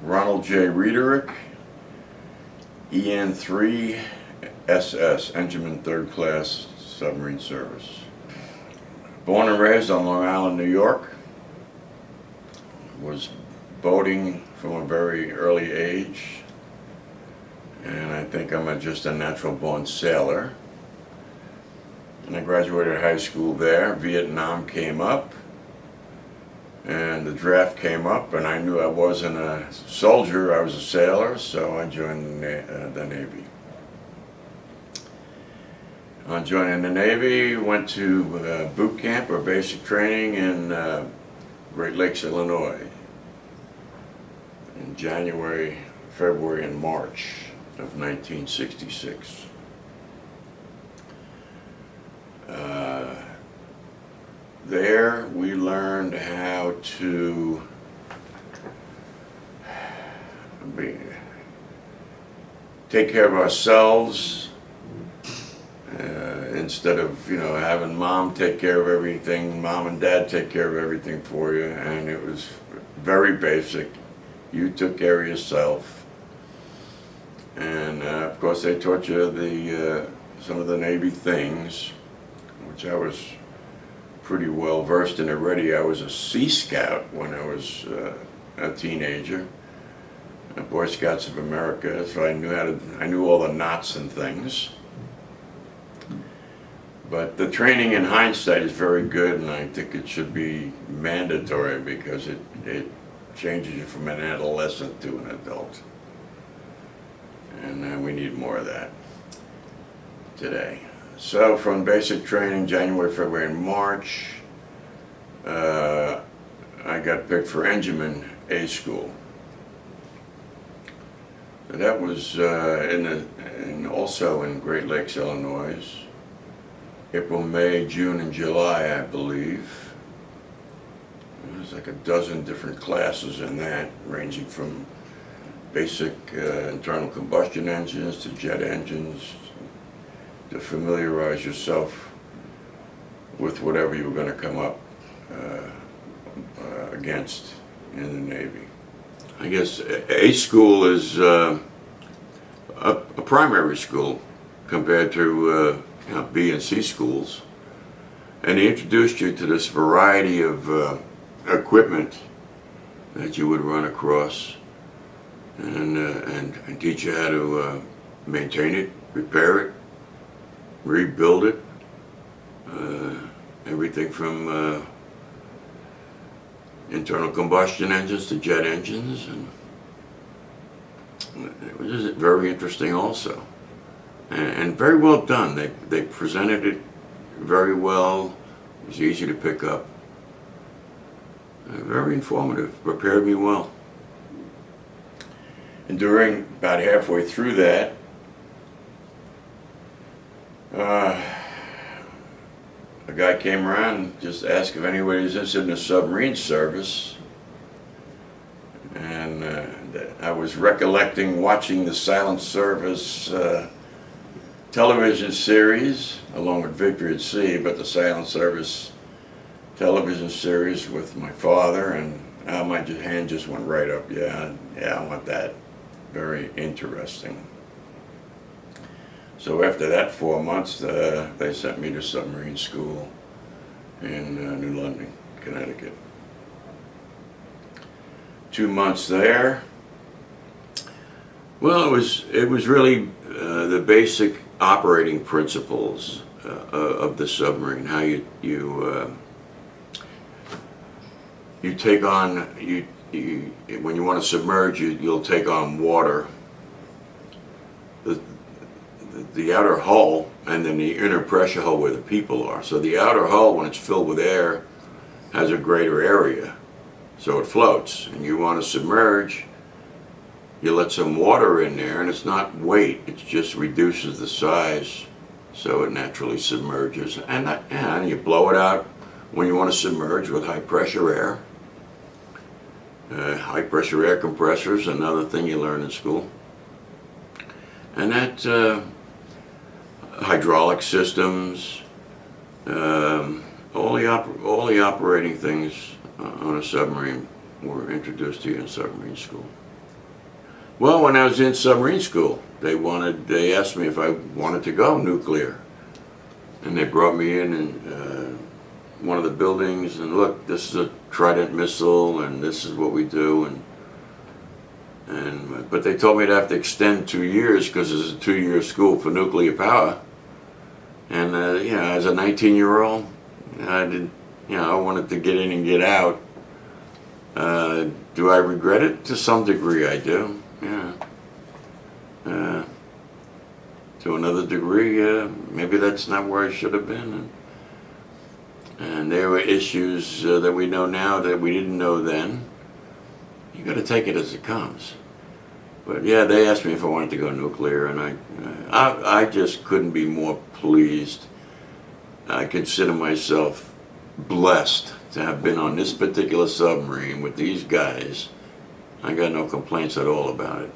Ronald J. Riederich, EN3 SS, Engineman 3rd Class Submarine Service. Born and raised on Long Island, New York. Was boating from a very early age, and I think I'm just a natural born sailor. And I graduated high school there. Vietnam came up, and the draft came up, and I knew I wasn't a soldier, I was a sailor, so I joined the Navy. On joining the Navy, went to boot camp or basic training in Great Lakes, Illinois in January, February, and March of 1966. There we learned how to take care of ourselves instead of, having mom take care of everything, mom and dad take care of everything for you, and it was very basic. You took care of yourself, and of course they taught you some of the Navy things, which I was pretty well versed in already. I was a Sea Scout when I was a teenager, Boy Scouts of America, so I knew all the knots and things. But the training in hindsight is very good, and I think it should be mandatory because it changes you from an adolescent to an adult. And we need more of that today. So from basic training, January, February, and March, I got picked for Engineman A School. So that was also in Great Lakes, Illinois. April, May, June, and July, I believe. There's like a dozen different classes in that, ranging from basic internal combustion engines to jet engines, to familiarize yourself with whatever you were going to come up against in the Navy. I guess A school is a primary school compared to B and C schools, and they introduced you to this variety of equipment that you would run across, and teach you how to maintain it, repair it, rebuild it, everything from internal combustion engines to jet engines, and it was very interesting also, and very well done. They presented it very well. It was easy to pick up, very informative, prepared me well. And during about halfway through that, a guy came around and just asked if anybody was interested in the submarine service, and I was recollecting watching the Silent Service television series along with Victory at Sea, but the Silent Service television series with my father, and my hand just went right up. Yeah, I want that. Very interesting. So after that 4 months, they sent me to submarine school in New London, Connecticut. 2 months there. Well, it was really the basic operating principles of the submarine. How you take on when you want to submerge, you'll take on water. The outer hull, and then the inner pressure hull where the people are. So the outer hull, when it's filled with air, has a greater area, so it floats. And you want to submerge, you let some water in there, and it's not weight, it just reduces the size, so it naturally submerges. And you blow it out when you want to submerge with high pressure air. High pressure air compressors, another thing you learn in school. And that hydraulic systems, all the operating things on a submarine were introduced to you in submarine school. Well, when I was in submarine school, they asked me if I wanted to go nuclear. And they brought me in and one of the buildings and look, this is a Trident missile and this is what we do. But they told me I'd have to extend 2 years because it's a 2-year school for nuclear power. And you know, as a 19-year-old, I did, you know, I wanted to get in and get out. Do I regret it? To some degree, I do. Yeah. To another degree, maybe that's not where I should have been. And there were issues that we know now that we didn't know then. You got to take it as it comes. But yeah, they asked me if I wanted to go nuclear, and I just couldn't be more pleased. I consider myself blessed to have been on this particular submarine with these guys. I got no complaints at all about it.